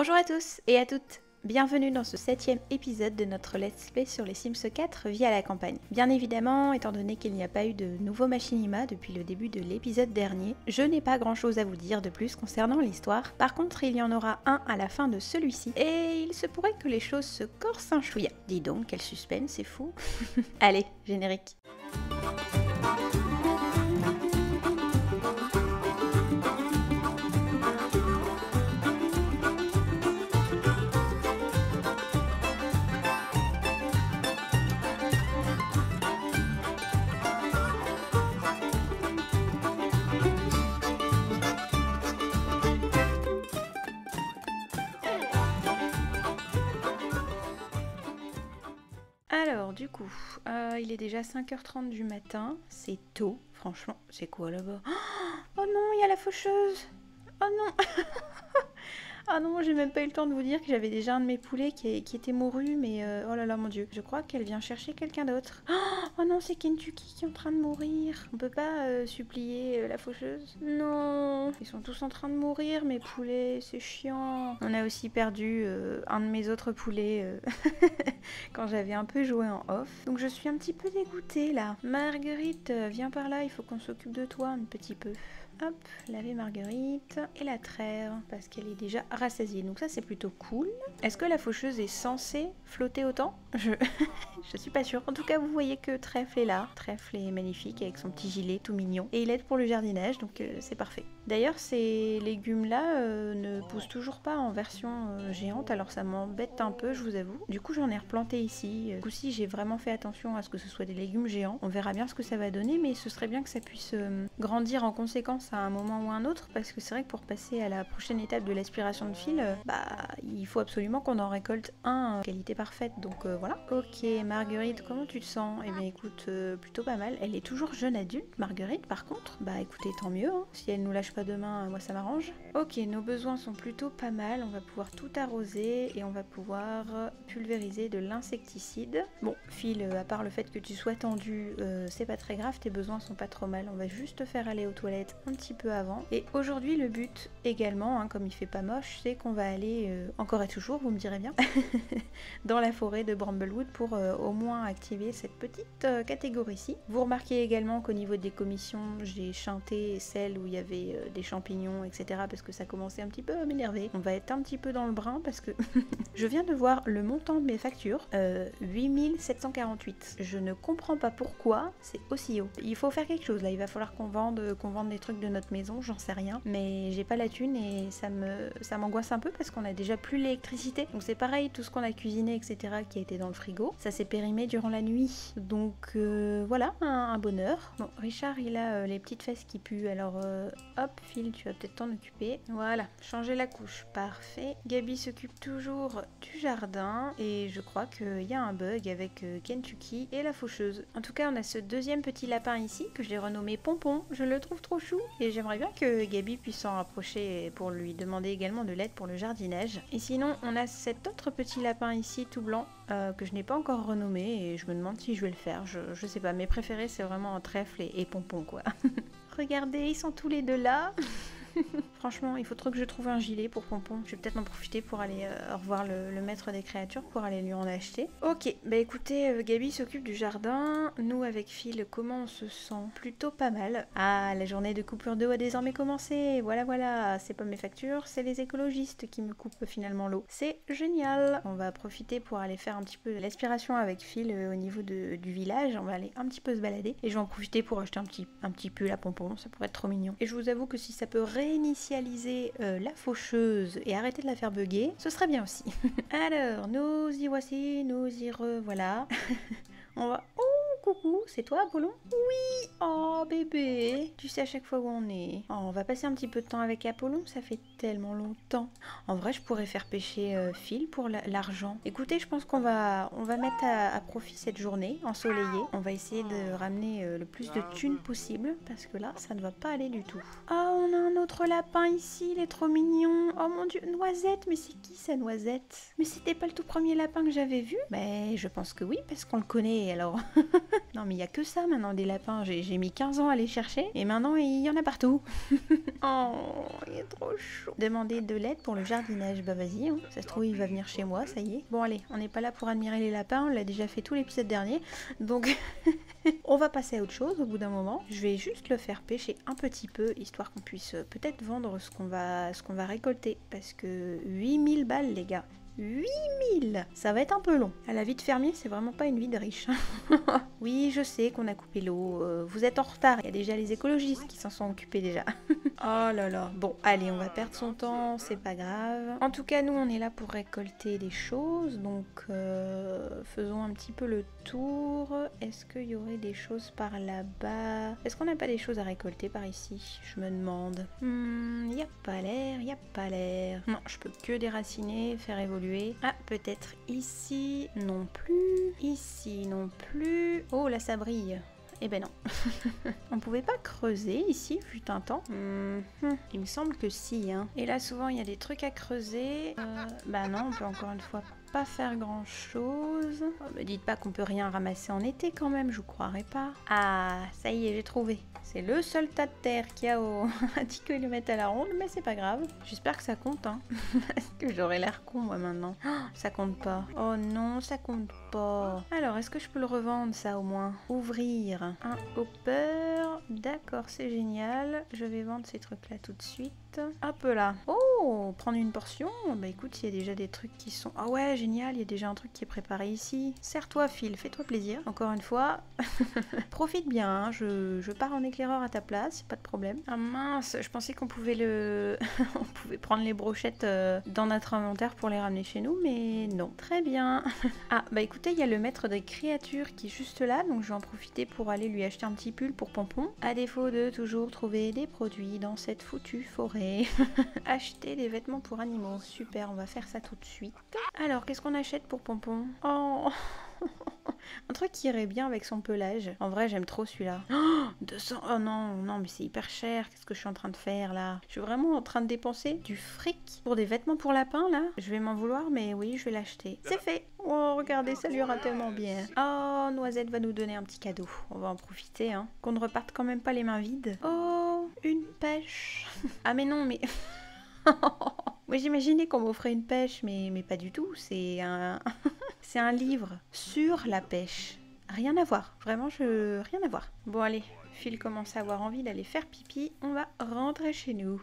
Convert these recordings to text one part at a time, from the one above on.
Bonjour à tous et à toutes, bienvenue dans ce 7e épisode de notre Let's Play sur les Sims 4 via la campagne. Bien évidemment, étant donné qu'il n'y a pas eu de nouveau machinima depuis le début de l'épisode dernier, je n'ai pas grand chose à vous dire de plus concernant l'histoire. Par contre, il y en aura un à la fin de celui-ci, et il se pourrait que les choses se corsent un chouïa. Dis donc, quel suspense, c'est fou. Allez, générique. Alors du coup, il est déjà 5h30 du matin, c'est tôt, franchement, c'est quoi là-bas? Oh non, il y a la faucheuse! Oh non! Ah non, j'ai même pas eu le temps de vous dire que j'avais déjà un de mes poulets qui était mouru, mais oh là là mon dieu, je crois qu'elle vient chercher quelqu'un d'autre. Oh non, c'est Kentucky qui est en train de mourir. On peut pas supplier la faucheuse? Non, ils sont tous en train de mourir mes poulets, c'est chiant. On a aussi perdu un de mes autres poulets quand j'avais un peu joué en off. Donc je suis un petit peu dégoûtée là. Marguerite, viens par là, il faut qu'on s'occupe de toi un petit peu. Hop, laver Marguerite et la traire parce qu'elle est déjà rassasiée. Donc ça c'est plutôt cool. Est-ce que la faucheuse est censée flotter autant? Je suis pas sûre. En tout cas vous voyez que Trèfle est là. Trèfle est magnifique avec son petit gilet tout mignon. Et il aide pour le jardinage donc c'est parfait. D'ailleurs ces légumes là ne poussent toujours pas en version géante. Alors ça m'embête un peu je vous avoue. Du coup j'en ai replanté ici. Du coup si j'ai vraiment fait attention à ce que ce soit des légumes géants. On verra bien ce que ça va donner mais ce serait bien que ça puisse grandir en conséquence à un moment ou un autre parce que c'est vrai que pour passer à la prochaine étape de l'aspiration de fil, il faut absolument qu'on en récolte un qualité parfaite donc voilà. Ok Marguerite, comment tu te sens? Eh bien écoute, plutôt pas mal. Elle est toujours jeune adulte Marguerite par contre. Bah écoutez tant mieux, hein. Si elle nous lâche pas demain, moi ça m'arrange. Ok, nos besoins sont plutôt pas mal, on va pouvoir tout arroser et on va pouvoir pulvériser de l'insecticide. Bon, Phil, à part le fait que tu sois tendu, c'est pas très grave, tes besoins sont pas trop mal. On va juste te faire aller aux toilettes un petit peu avant. Et aujourd'hui le but également, hein, comme il fait pas moche, c'est qu'on va aller encore et toujours, vous me direz bien, dans la forêt de Bramblewood pour au moins activer cette petite catégorie-ci. Vous remarquez également qu'au niveau des commissions, j'ai chanté celle où il y avait des champignons, etc. parce que ça commençait un petit peu à m'énerver. On va être un petit peu dans le brun parce que je viens de voir le montant de mes factures, 8748. Je ne comprends pas pourquoi c'est aussi haut. Il faut faire quelque chose là, il va falloir qu'on vende des trucs de notre maison, j'en sais rien, mais j'ai pas la thune et ça m'angoisse un peu parce qu'on a déjà plus l'électricité. Donc c'est pareil, tout ce qu'on a cuisiné, etc. qui a été dans le frigo, ça s'est périmé durant la nuit. Donc voilà, un bonheur. Bon, Richard il a les petites fesses qui puent, alors hop, Phil, tu vas peut-être t'en occuper. Voilà, changer la couche, parfait. Gabi s'occupe toujours du jardin et je crois qu'il y a un bug avec Kentucky et la faucheuse. En tout cas, on a ce deuxième petit lapin ici que j'ai renommé Pompon. Je le trouve trop chou et j'aimerais bien que Gabi puisse s'en rapprocher pour lui demander également de l'aide pour le jardinage. Et sinon, on a cet autre petit lapin ici tout blanc que je n'ai pas encore renommé et je me demande si je vais le faire. Je sais pas, mes préférés c'est vraiment Trèfle et Pompon quoi. Regardez, ils sont tous les deux là. Franchement, il faut trop que je trouve un gilet pour Pompon. Je vais peut-être en profiter pour aller revoir le maître des créatures pour aller lui en acheter. Ok, bah écoutez, Gabi s'occupe du jardin. Nous, avec Phil, comment on se sent? Plutôt pas mal. Ah, la journée de coupure d'eau a désormais commencé. Voilà, c'est pas mes factures, c'est les écologistes qui me coupent finalement l'eau. C'est génial. On va profiter pour aller faire un petit peu l'aspiration avec Phil au niveau du village. On va aller un petit peu se balader. Et je vais en profiter pour acheter un petit pull à Pompon. Ça pourrait être trop mignon. Et je vous avoue que si ça peut réinitialiser la faucheuse et arrêter de la faire bugger, ce serait bien aussi. Alors, nous y voici, nous y revoilà. On va... Oh, coucou, c'est toi Apollon? Oui. Oh bébé, tu sais à chaque fois où on est. Oh, on va passer un petit peu de temps avec Apollon, ça fait tellement longtemps. En vrai, je pourrais faire pêcher Phil pour l'argent. Écoutez, je pense qu'on va mettre à profit cette journée ensoleillée. On va essayer de ramener le plus de thunes possible parce que là, ça ne va pas aller du tout. Oh, on a un autre lapin ici, il est trop mignon. Oh mon dieu, Noisette, mais c'est qui ça Noisette? Mais c'était pas le tout premier lapin que j'avais vu? Mais je pense que oui, parce qu'on le connaît alors. Non mais il y a que ça maintenant des lapins, j'ai mis 15 ans à les chercher et maintenant il y en a partout. Oh, il est trop chaud. Demander de l'aide pour le jardinage, bah vas-y, hein. Ça se trouve il va venir chez moi, ça y est. Bon allez, on n'est pas là pour admirer les lapins, on l'a déjà fait tout l'épisode dernier, donc on va passer à autre chose au bout d'un moment. Je vais juste le faire pêcher un petit peu, histoire qu'on puisse peut-être vendre ce qu'on va récolter, parce que 8000 balles les gars. 8000! Ça va être un peu long. À la vie de fermier, c'est vraiment pas une vie de riche. Oui, je sais qu'on a coupé l'eau. Vous êtes en retard. Il y a déjà les écologistes qui s'en sont occupés déjà. Oh là là. Bon, allez, on va perdre son temps. C'est pas grave. En tout cas, nous, on est là pour récolter des choses. Donc, faisons un petit peu le tour. Est-ce qu'il y aurait des choses par là-bas? Est-ce qu'on n'a pas des choses à récolter par ici? Je me demande. Y a pas l'air, y a pas l'air. Non, je peux que déraciner, faire évoluer. Ah, peut-être ici non plus. Ici non plus. Oh, là, ça brille. Eh ben non. On pouvait pas creuser ici, fut un temps. Il me semble que si, hein. Et là, souvent, il y a des trucs à creuser. Bah non, on peut encore une fois pas faire grand chose. Oh, me dites pas qu'on peut rien ramasser en été quand même, je vous croirais pas. Ah, ça y est, j'ai trouvé. C'est le seul tas de terre qu'il y a à 10 km à la ronde, mais c'est pas grave. J'espère que ça compte, hein. Parce que j'aurais l'air con, moi, maintenant. Oh, ça compte pas. Oh non, ça compte pas. Alors, est-ce que je peux le revendre, ça, au moins? Ouvrir un hopper. D'accord, c'est génial. Je vais vendre ces trucs-là tout de suite. Hop là. Oh, prendre une portion. Bah écoute, il y a déjà des trucs qui sont... Ah ouais, génial, il y a déjà un truc qui est préparé ici. Serre-toi, Phil, fais-toi plaisir. Encore une fois, profite bien, hein. Je pars en éclaireur à ta place, pas de problème. Ah mince, je pensais qu'on pouvait on pouvait prendre les brochettes dans notre inventaire pour les ramener chez nous, mais non. Très bien. Ah, bah écoutez, il y a le maître des créatures qui est juste là, donc je vais en profiter pour aller lui acheter un petit pull pour Pompon. À défaut de toujours trouver des produits dans cette foutue forêt. Acheter des vêtements pour animaux. Super, on va faire ça tout de suite. Alors, qu'est-ce qu'on achète pour Pompon? Oh, un truc qui irait bien avec son pelage. En vrai, j'aime trop celui-là. Oh, 200. Oh non, non, mais c'est hyper cher. Qu'est-ce que je suis en train de faire là? Je suis vraiment en train de dépenser du fric pour des vêtements pour lapin là. Je vais m'en vouloir, mais oui, je vais l'acheter. C'est fait. Oh, regardez, ça lui ira tellement bien. Oh, Noisette va nous donner un petit cadeau. On va en profiter, hein. Qu'on ne reparte quand même pas les mains vides. Oh, une pêche. Ah mais non, mais... Moi j'imaginais qu'on m'offrait une pêche, mais pas du tout. C'est un... c'est un livre sur la pêche. Rien à voir. Vraiment, rien à voir. Bon allez, Phil commence à avoir envie d'aller faire pipi. On va rentrer chez nous.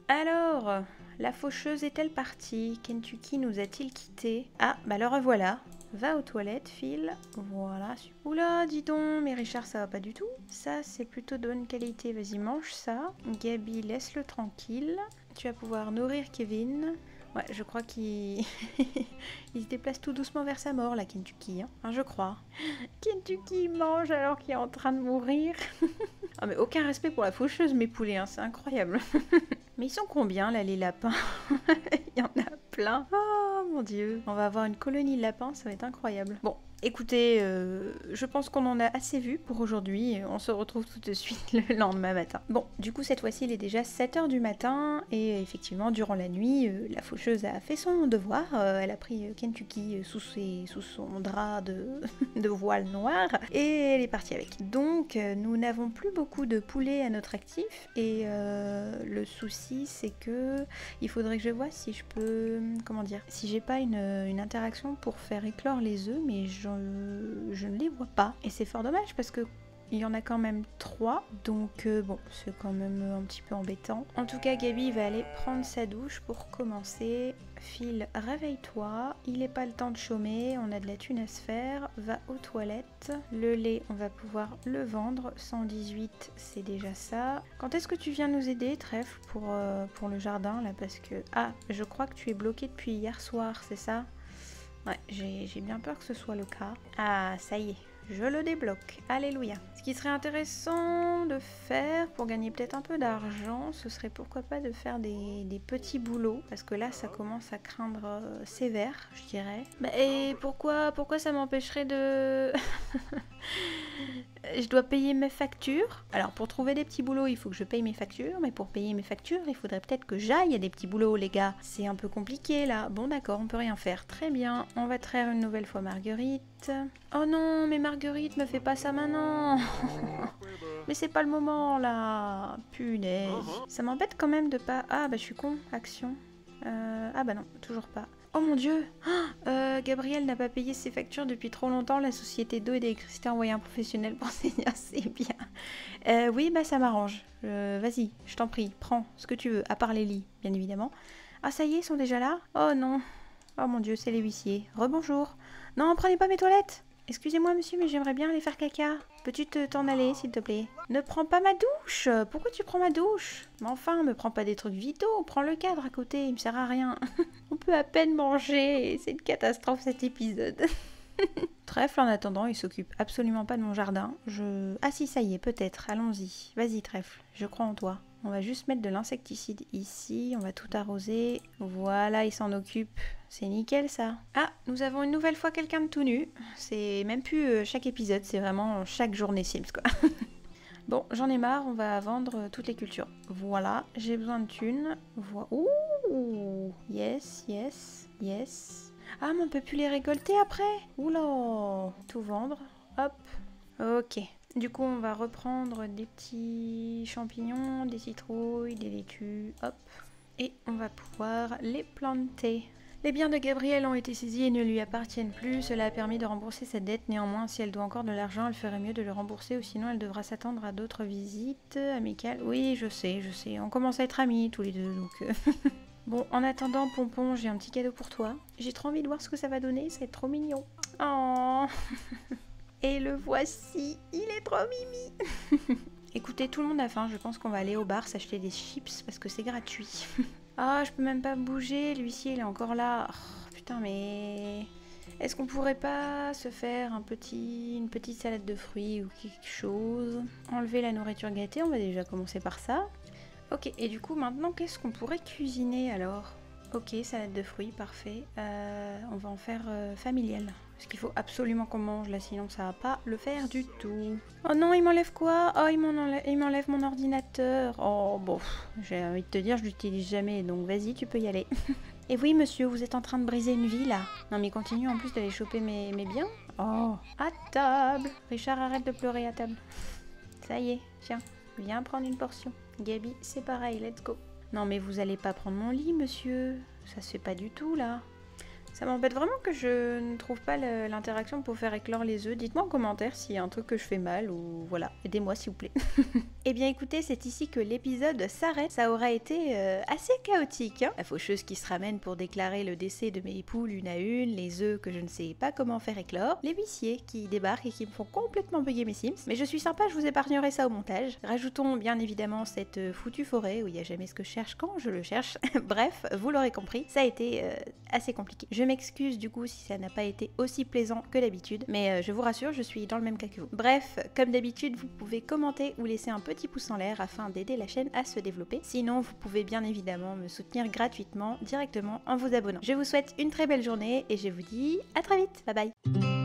Alors... La faucheuse est-elle partie? Kentucky nous a-t-il quittés? Ah, bah le revoilà. Va aux toilettes, Phil. Voilà. Oula, dis donc, mais Richard, ça va pas du tout. Ça, c'est plutôt de bonne qualité. Vas-y, mange ça. Gabi, laisse-le tranquille. Tu vas pouvoir nourrir Kevin. Ouais, je crois qu'il il se déplace tout doucement vers sa mort, là, Kentucky. Hein, je crois. Kentucky mange alors qu'il est en train de mourir. Ah, mais aucun respect pour la faucheuse, mes poulets, hein, c'est incroyable. Mais ils sont combien, là, les lapins? Il y en a plein. Oh, mon Dieu. On va avoir une colonie de lapins, ça va être incroyable. Bon, écoutez, je pense qu'on en a assez vu pour aujourd'hui. On se retrouve tout de suite le lendemain matin. Bon, du coup, cette fois-ci, il est déjà 7 h du matin. Et effectivement, durant la nuit, la faucheuse a fait son devoir. Elle a pris Kentucky sous son drap de voile noir. Et elle est partie avec. Donc, nous n'avons plus beaucoup de poulets à notre actif. Et le souci, c'est que il faudrait que je vois si je peux... Comment dire? Si j'ai pas une interaction pour faire éclore les œufs, mais je ne les vois pas. Et c'est fort dommage parce que il y en a quand même 3, donc bon, c'est quand même un petit peu embêtant. En tout cas, Gabi va aller prendre sa douche pour commencer. Phil, réveille-toi, il n'est pas le temps de chômer, on a de la thune à se faire, va aux toilettes. Le lait, on va pouvoir le vendre, 118, c'est déjà ça. Quand est-ce que tu viens nous aider, Trèfle, pour le jardin, là, parce que... Ah, je crois que tu es bloqué depuis hier soir, c'est ça? Ouais, j'ai bien peur que ce soit le cas. Ah, ça y est. Je le débloque. Alléluia. Ce qui serait intéressant de faire pour gagner peut-être un peu d'argent, ce serait pourquoi pas de faire des petits boulots. Parce que là, ça commence à craindre sévère, je dirais. Bah, et pourquoi ça m'empêcherait de... Je dois payer mes factures. Alors pour trouver des petits boulots, il faut que je paye mes factures. Mais pour payer mes factures, il faudrait peut-être que j'aille à des petits boulots, les gars. C'est un peu compliqué là. Bon d'accord, on peut rien faire. Très bien, on va traire une nouvelle fois Marguerite. Oh non, mais Marguerite, me fais pas ça maintenant. Mais c'est pas le moment là. Punaise. Ça m'embête quand même de pas... Ah bah je suis con, action. Ah bah non, toujours pas. Oh mon dieu, Gabriel n'a pas payé ses factures depuis trop longtemps. La société d'eau et d'électricité a envoyé un professionnel pour saigner, c'est bien. Oui, bah ça m'arrange. Vas-y, je t'en prie, prends ce que tu veux, à part les lits, bien évidemment. Ah ça y est, ils sont déjà là? Oh non. Oh mon dieu, c'est les huissiers. Rebonjour. Non, prenez pas mes toilettes. Excusez-moi monsieur, mais j'aimerais bien aller faire caca. Peux-tu t'en aller, s'il te plaît? Ne prends pas ma douche. Pourquoi tu prends ma douche? Mais enfin, me prends pas des trucs vitaux. Prends le cadre à côté, il me sert à rien. On peut à peine manger. C'est une catastrophe cet épisode. Trèfle, en attendant, il s'occupe absolument pas de mon jardin. Ah si, ça y est, peut-être. Allons-y. Vas-y, Trèfle, je crois en toi. On va juste mettre de l'insecticide ici. On va tout arroser. Voilà, il s'en occupe. C'est nickel, ça. Ah, nous avons une nouvelle fois quelqu'un de tout nu. C'est même plus chaque épisode, c'est vraiment chaque journée Sims, quoi. Bon, j'en ai marre, on va vendre toutes les cultures. Voilà, j'ai besoin de thunes. Ouh, yes, yes, yes. Ah, mais on peut plus les récolter après. Oula, tout vendre. Hop, ok. Du coup, on va reprendre des petits champignons, des citrouilles, des laitues. Hop, et on va pouvoir les planter. Les biens de Gabrielle ont été saisis et ne lui appartiennent plus. Cela a permis de rembourser sa dette. Néanmoins, si elle doit encore de l'argent, elle ferait mieux de le rembourser ou sinon elle devra s'attendre à d'autres visites amicales. Oui, je sais. On commence à être amis tous les deux, donc... Bon, en attendant, Pompon, j'ai un petit cadeau pour toi. J'ai trop envie de voir ce que ça va donner, ça va être trop mignon. Oh. Et le voici, il est trop mimi. Écoutez, tout le monde a faim, je pense qu'on va aller au bar s'acheter des chips parce que c'est gratuit. Ah, je peux même pas bouger, l'huissier il est encore là. Oh, putain, mais... Est-ce qu'on pourrait pas se faire une petite salade de fruits ou quelque chose? Enlever la nourriture gâtée, on va déjà commencer par ça. Ok, et du coup, maintenant, qu'est-ce qu'on pourrait cuisiner alors? Ok, salade de fruits, parfait. On va en faire familial. Parce qu'il faut absolument qu'on mange là, sinon ça va pas le faire du tout. Oh non, il m'enlève quoi? Oh, il m'enlève mon ordinateur. Oh, bon, j'ai envie de te dire, je l'utilise jamais, donc vas-y, tu peux y aller. Et oui, monsieur, vous êtes en train de briser une vie là. Non, mais continue en plus d'aller choper mes biens. Oh, à table. Richard, arrête de pleurer à table. Ça y est, tiens, viens prendre une portion. Gabi, c'est pareil, let's go. Non, mais vous allez pas prendre mon lit, monsieur. Ça se fait pas du tout là. Ça m'embête vraiment que je ne trouve pas l'interaction pour faire éclore les œufs. Dites-moi en commentaire s'il y a un truc que je fais mal ou voilà, aidez-moi s'il vous plaît. Eh bien écoutez, c'est ici que l'épisode s'arrête. Ça aura été assez chaotique, hein. La faucheuse qui se ramène pour déclarer le décès de mes poules une à une, les œufs que je ne sais pas comment faire éclore, les huissiers qui débarquent et qui me font complètement bugger mes Sims. Mais je suis sympa, je vous épargnerai ça au montage. Rajoutons bien évidemment cette foutue forêt où il n'y a jamais ce que je cherche quand je le cherche. Bref, vous l'aurez compris, ça a été assez compliqué. Je m'excuse du coup si ça n'a pas été aussi plaisant que d'habitude, mais je vous rassure, je suis dans le même cas que vous. Bref, comme d'habitude, vous pouvez commenter ou laisser un petit pouce en l'air afin d'aider la chaîne à se développer. Sinon, vous pouvez bien évidemment me soutenir gratuitement directement en vous abonnant. Je vous souhaite une très belle journée et je vous dis à très vite. Bye bye.